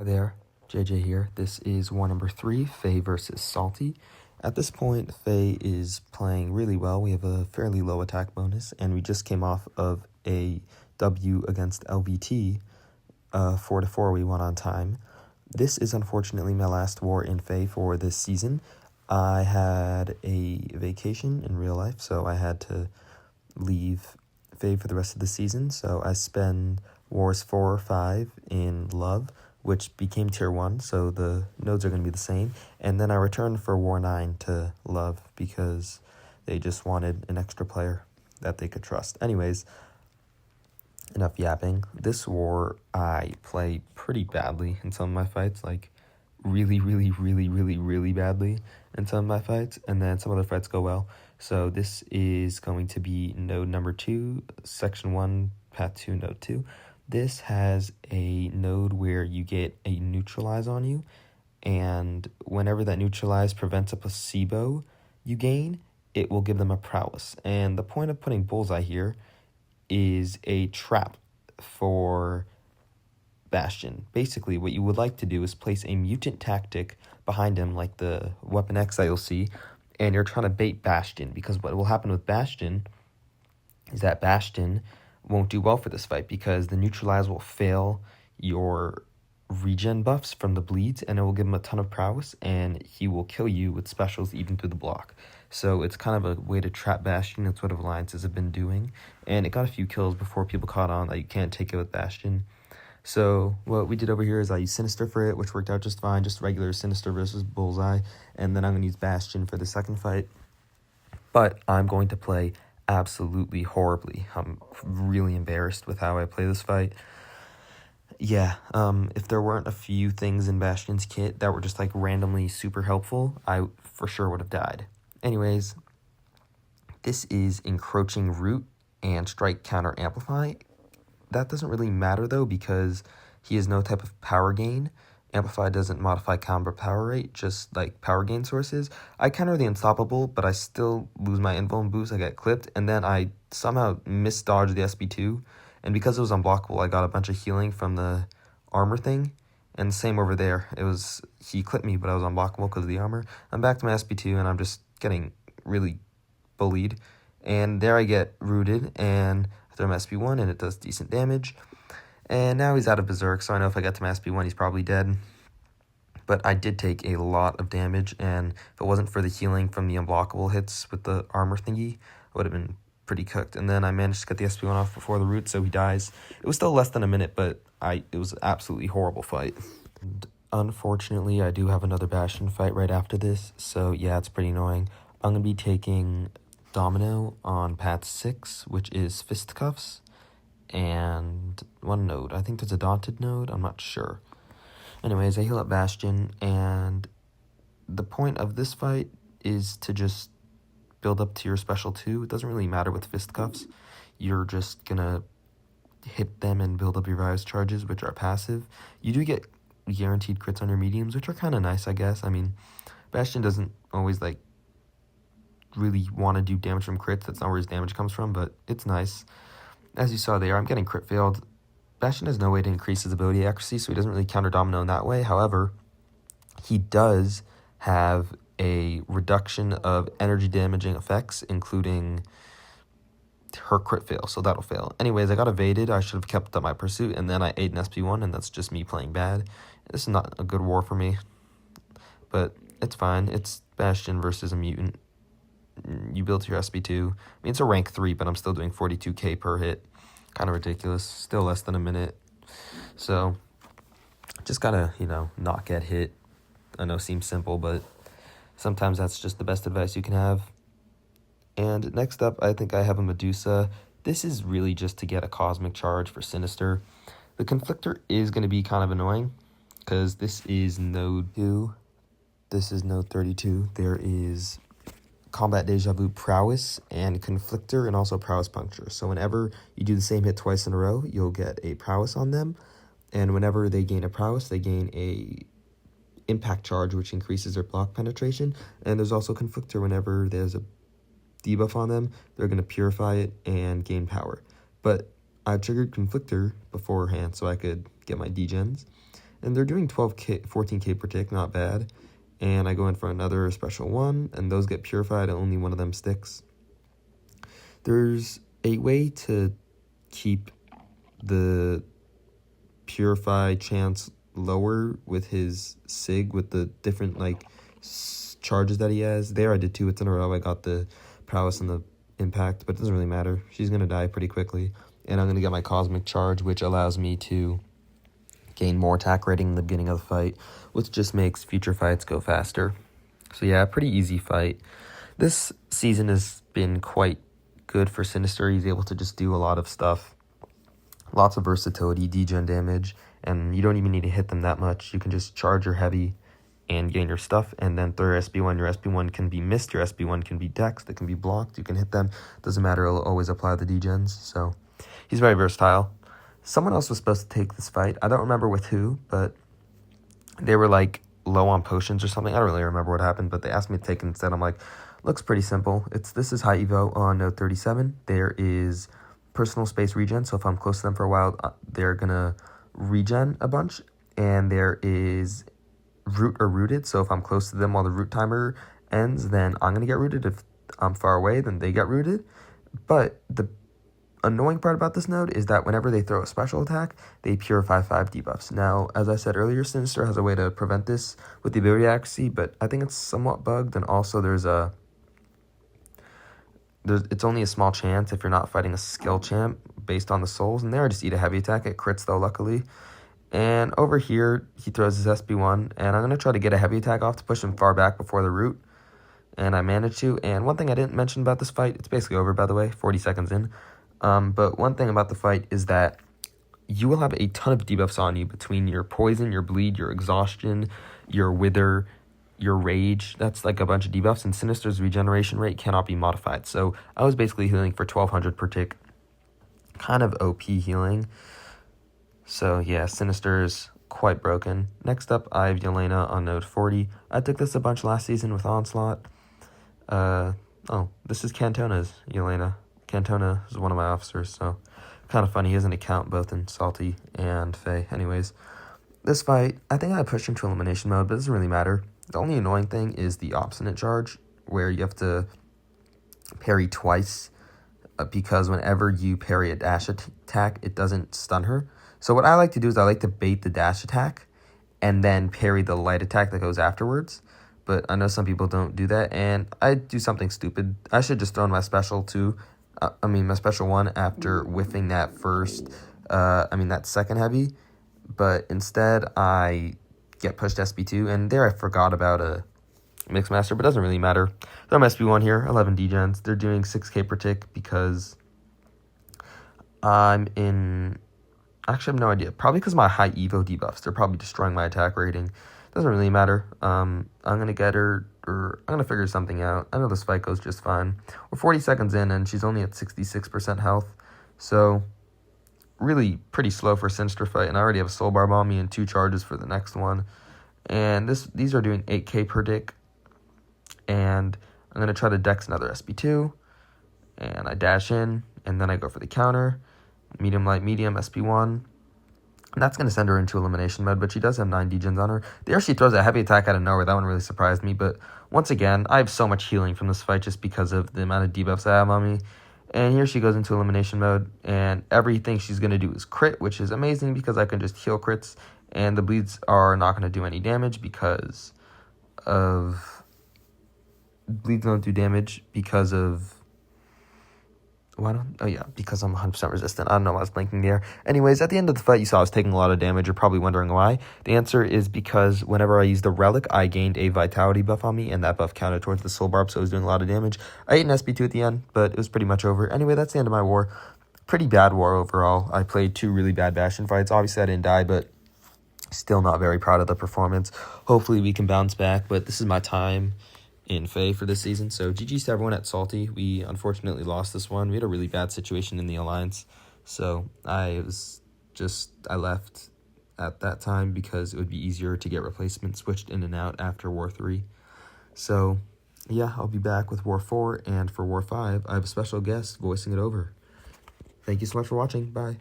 Hi there, JJ here. This is war number 3, FAE versus Salty. At this point, FAE is playing really well. We have a fairly low attack bonus, and we just came off of a W against LVT. 4-4 we won on time. This is unfortunately my last war in FAE for this season. I had a vacation in real life, so I had to leave FAE for the rest of the season. So I spend wars 4 or 5 in Love, which became tier 1, so the nodes are going to be the same. And then I returned for war 9 to Love because they just wanted an extra player that they could trust. Anyways, enough yapping. This war, I play pretty badly in some of my fights, like really badly in some of my fights, and then some other fights go well. So this is going to be node number 2, section 1, path 2, node 2. This has a node where you get a neutralize on you, and whenever that neutralize prevents a placebo you gain, it will give them a prowess. And the point of putting Bullseye here is a trap for Bastion. Basically, what you would like to do is place a mutant tactic behind him, like the Weapon X that you'll see, and you're trying to bait Bastion, because what will happen with Bastion is that Bastion won't do well for this fight because the neutralize will fail your regen buffs from the bleeds, and it will give him a ton of prowess, and he will kill you with specials even through the block. So it's kind of a way to trap Bastion. That's what Alliances have been doing, and it got a few kills before people caught on that you can't take it with Bastion. So what we did over here is I used Sinister for it, which worked out just fine, just regular Sinister versus Bullseye, and then I'm going to use Bastion for the second fight. But I'm going to play absolutely horribly. I'm really embarrassed with how I play this fight. Yeah, if there weren't a few things in Bastion's kit that were just like randomly super helpful, I for sure would have died. Anyways, this is Encroaching Root and Strike Counter Amplify. That doesn't really matter though, because he has no type of power gain. Amplify doesn't modify combo power rate, just like power gain sources. I counter the Unstoppable, but I still lose my invuln boost. I get clipped, and then I somehow misdodged the SB2, and because it was unblockable, I got a bunch of healing from the armor thing. And same over there. He clipped me, but I was unblockable because of the armor. I'm back to my SB2, and I'm just getting really bullied. And there I get rooted, and I throw my SB1, and it does decent damage. And now he's out of Berserk, so I know if I get to my SB1, he's probably dead. But I did take a lot of damage, and if it wasn't for the healing from the unblockable hits with the armor thingy, I would have been pretty cooked. And then I managed to get the SB1 off before the root, so he dies. It was still less than a minute, but it was an absolutely horrible fight. And unfortunately, I do have another Bastion fight right after this, so yeah, it's pretty annoying. I'm going to be taking Domino on path 6, which is Fisticuffs, and one node. I think there's a Daunted node, I'm not sure. Anyways, I heal up Bastion, and the point of this fight is to just build up to your special 2. It doesn't really matter with Fisticuffs. You're just gonna hit them and build up your virus charges, which are passive. You do get guaranteed crits on your mediums, which are kind of nice, I guess. I mean, Bastion doesn't always like really want to do damage from crits. That's not where his damage comes from, but it's nice. As you saw there, I'm getting crit failed. Bastion has no way to increase his ability accuracy, so he doesn't really counter Domino in that way. However, he does have a reduction of energy damaging effects, including her crit fail, so that'll fail. Anyways, I got evaded. I should have kept up my pursuit, and then I ate an SP1, and that's just me playing bad. This is not a good war for me, but it's fine. It's Bastion versus a mutant. You build your SB2. I mean, it's a rank 3, but I'm still doing 42k per hit. Kind of ridiculous. Still less than a minute. So, just gotta, not get hit. I know it seems simple, but sometimes that's just the best advice you can have. And next up, I think I have a Medusa. This is really just to get a Cosmic Charge for Sinister. The Conflictor is going to be kind of annoying, because this is node 2. This is node 32. There is Combat Deja Vu Prowess and Conflictor, and also Prowess Puncture. So whenever you do the same hit twice in a row, you'll get a Prowess on them. And whenever they gain a Prowess, they gain a Impact Charge, which increases their block penetration. And there's also Conflictor. Whenever there's a debuff on them, they're going to purify it and gain power. But I triggered Conflictor beforehand so I could get my degens. And they're doing 12k, 14k per tick, not bad. And I go in for another special one, and those get purified, and only one of them sticks. There's a way to keep the purify chance lower with his sig, with the different, like, charges that he has. There I did 2 hits in a row. I got the prowess and the impact, but it doesn't really matter. She's going to die pretty quickly. And I'm going to get my cosmic charge, which allows me to gain more attack rating in the beginning of the fight, which just makes future fights go faster. So yeah, pretty easy fight. This season has been quite good for Sinister. He's able to just do a lot of stuff. Lots of versatility, degen damage, and you don't even need to hit them that much. You can just charge your heavy and gain your stuff, and then throw your SB1. Your SB1 can be missed, your SB1 can be dexed, it can be blocked, you can hit them. Doesn't matter, it'll always apply the degens, so he's very versatile. Someone else was supposed to take this fight. I don't remember with who, but they were like low on potions or something. I don't really remember what happened, but they asked me to take it instead. I'm like, looks pretty simple. This is high evo on node 37. There is personal space regen, so if I'm close to them for a while, they're gonna regen a bunch. And there is root or rooted, so if I'm close to them while the root timer ends, then I'm gonna get rooted. If I'm far away, then they get rooted. But the annoying part about this node is that whenever they throw a special attack, they purify 5 debuffs. Now, as I said earlier, Sinister has a way to prevent this with the ability accuracy, but I think it's somewhat bugged, and also it's only a small chance if you're not fighting a skill champ based on the souls, and there I just eat a heavy attack. It crits though, luckily. And over here, he throws his SB1, and I'm going to try to get a heavy attack off to push him far back before the root, and I managed to. And one thing I didn't mention about this fight, it's basically over, by the way, 40 seconds in, but one thing about the fight is that you will have a ton of debuffs on you between your poison, your bleed, your exhaustion, your wither, your rage. That's like a bunch of debuffs, and Sinister's regeneration rate cannot be modified. So I was basically healing for 1200 per tick, kind of OP healing. So yeah, Sinister's quite broken. Next up, I have Yelena on node 40. I took this a bunch last season with Onslaught. This is Cantona's Yelena. Cantona is one of my officers, so kind of funny. He has an account both in Salty and FAE. Anyways, this fight, I think I pushed into elimination mode, but it doesn't really matter. The only annoying thing is the obstinate charge, where you have to parry twice, because whenever you parry a dash attack, it doesn't stun her. So what I like to do is I like to bait the dash attack and then parry the light attack that goes afterwards. But I know some people don't do that, and I do something stupid. I should just throw in my special two. My special one after whiffing that that second heavy. But instead, I get pushed SB2, and there I forgot about a Mixmaster, but it doesn't really matter. I'm SB1 here, 11 degens. They're doing 6k per tick because I'm in... Actually, I have no idea. Probably because of my high Evo debuffs. They're probably destroying my attack rating. Doesn't really matter. I'm going to get her, or I'm going to figure something out. I know this fight goes just fine. We're 40 seconds in, and she's only at 66% health. So, really pretty slow for a Sinister fight. And I already have a Soul Barb on me and 2 charges for the next one. And these are doing 8k per tick. And I'm going to try to dex another SB2. And I dash in, and then I go for the counter. Medium, light, medium, SB1. And that's going to send her into elimination mode, but she does have 9 degens on her. There she throws a heavy attack out of nowhere. That one really surprised me, but once again, I have so much healing from this fight just because of the amount of debuffs I have on me. And here she goes into elimination mode, and everything she's going to do is crit, which is amazing because I can just heal crits, and the bleeds are not going to do any damage because of... Bleeds don't do damage because of... because I'm 100% resistant. I don't know why I was blinking there. Anyways, at the end of the fight, you saw I was taking a lot of damage. You're probably wondering why. The answer is because whenever I used the relic, I gained a vitality buff on me, and that buff counted towards the soul barb, so I was doing a lot of damage. I ate an SB2 at the end, but it was pretty much over. Anyway, that's the end of my war. Pretty bad war overall. I played 2 really bad Bastion fights. Obviously, I didn't die, but still not very proud of the performance. Hopefully, we can bounce back, but this is my time in FAE for this season. So GG's to everyone at Salty. We unfortunately lost this one. We had a really bad situation in the Alliance. So I left at that time because it would be easier to get replacements switched in and out after War 3. So yeah, I'll be back with War 4, and for War 5, I have a special guest voicing it over. Thank you so much for watching. Bye.